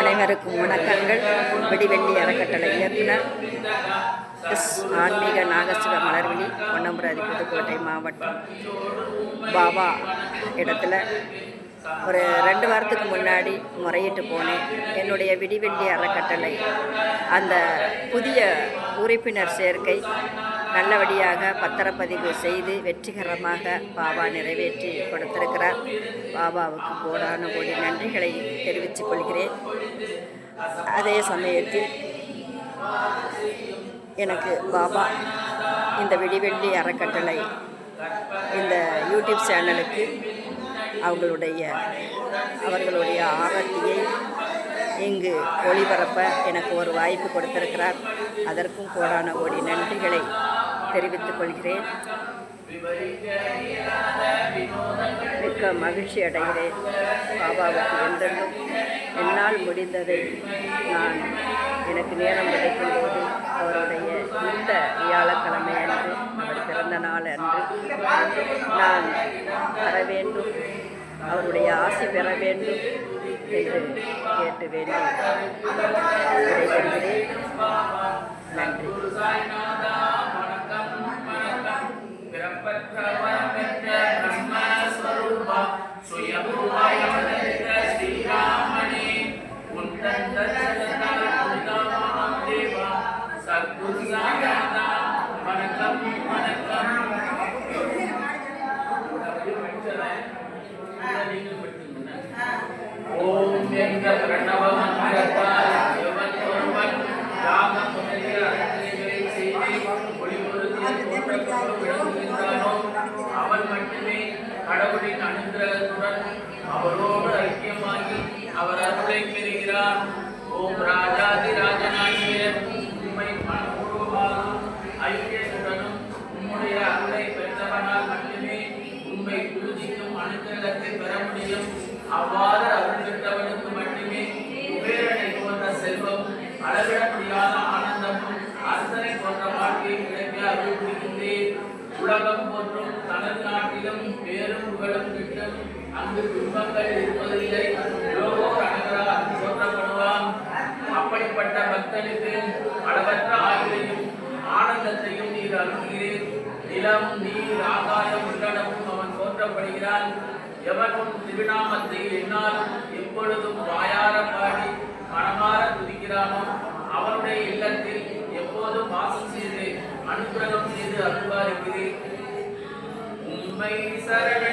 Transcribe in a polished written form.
அனைவருக்கும் வணக்கங்கள். விடிவெள்ளி அறக்கட்டளை இயக்குனர் ஆன்மீக நாகசிவ மலர்விழி, பொன்னம்புராதி, புதுக்கோட்டை மாவட்டம். பாபா இடத்துல ஒரு 2 வாரத்துக்கு முன்னாடி முறையிட்டு போனேன். என்னுடைய விடிவெள்ளி அறக்கட்டளை அந்த புதிய உறுப்பினர் சேர்க்கை நல்லபடியாக பத்திரப்பதிவு செய்து வெற்றிகரமாக பாபா நிறைவேற்றி கொடுத்திருக்கிறார். பாபாவுக்கு கோடான கோடி நன்றிகளை தெரிவித்துக் கொள்கிறேன். அதே சமயத்தில் எனக்கு பாபா இந்த விடிவெள்ளி அறக்கட்டளை இந்த யூடியூப் சேனலுக்கு அவர்களுடைய ஆரத்தியை இங்கு ஒளிபரப்ப எனக்கு ஒரு வாய்ப்பு கொடுத்திருக்கிறார். அதற்கும் கோடான கோடி நன்றிகளை தெரிவித்துக் கொள்கிறேன். மிக்க மகிழ்ச்சி அடைகிறேன். பாபாவுக்கு என்றென்றும் என்னால் முடிந்ததை நான் எனக்கு நேரம் கிடைக்கும் போது அவருடைய இந்த வியாழக்கிழமை அன்று, அவர் பிறந்த நாள் அன்று நான் வர வேண்டும், அவருடைய ஆசி பெற வேண்டும் என்று கேட்டு வேண்டி விடைபெறுகிறேன். நன்றி. ஓம் என்ற பிரணவ மந்திரத்தால் எவன் ஒருவன் யாகம் முதலிய அறங்களை செய்து ஒளிபொருந்தில் தோற்றத்தோடு விளங்குகின்றானோ அவன் மட்டுமே கடவுளின் அனுகிரகத்துடன் அவரோடு ஐக்கியமாகி அவர் அருளை பெறுகிறான். ஓம் ராஜாதி ராஜனாகிய உண்மை மனப்பூர்வமாகவும் ஐக்கியத்துடனும் உம்முடைய அருளை பெற்றவனால் மட்டுமே உண்மை பூஜிக்கும் அனுகிரகத்தை பெற முடியும். அவ்வாறு அருள் பெற்றவனுக்கு மட்டுமே குபேரனை போன்ற செல்வம், அளவிட முடியாத ஆனந்தமும், அரசனை போன்ற வாழ்க்கையை கிடைக்க அருள் புரிகின்றேன். உலகம் போற்றும் தனது நாட்டிலும் பேரும் புகழும் கிட்டும். அங்கு துன்பங்கள் இருப்பதில்லை. லோகோர் அனைவரால் போற்றப்படுவான். அப்படிப்பட்ட பக்தனுக்கு அளவற்ற ஆயுளையும் ஆனந்தத்தையும் நீர் அருள்கிறேன். நிலம், நீர், ஆகாயம் உள்ளடவும் அவன் போற்றப்படுகிறான். எவனும் திருநாமத்தை என்னாலும் எப்பொழுதும் வாயார பாடி மனமாற துதிக்கிறானோ அவனுடைய இல்லத்தில் எப்போதும் வாசம் செய்து அனுகிரகம் செய்து அருள்வாருக்கிறேன். உம்மை சரண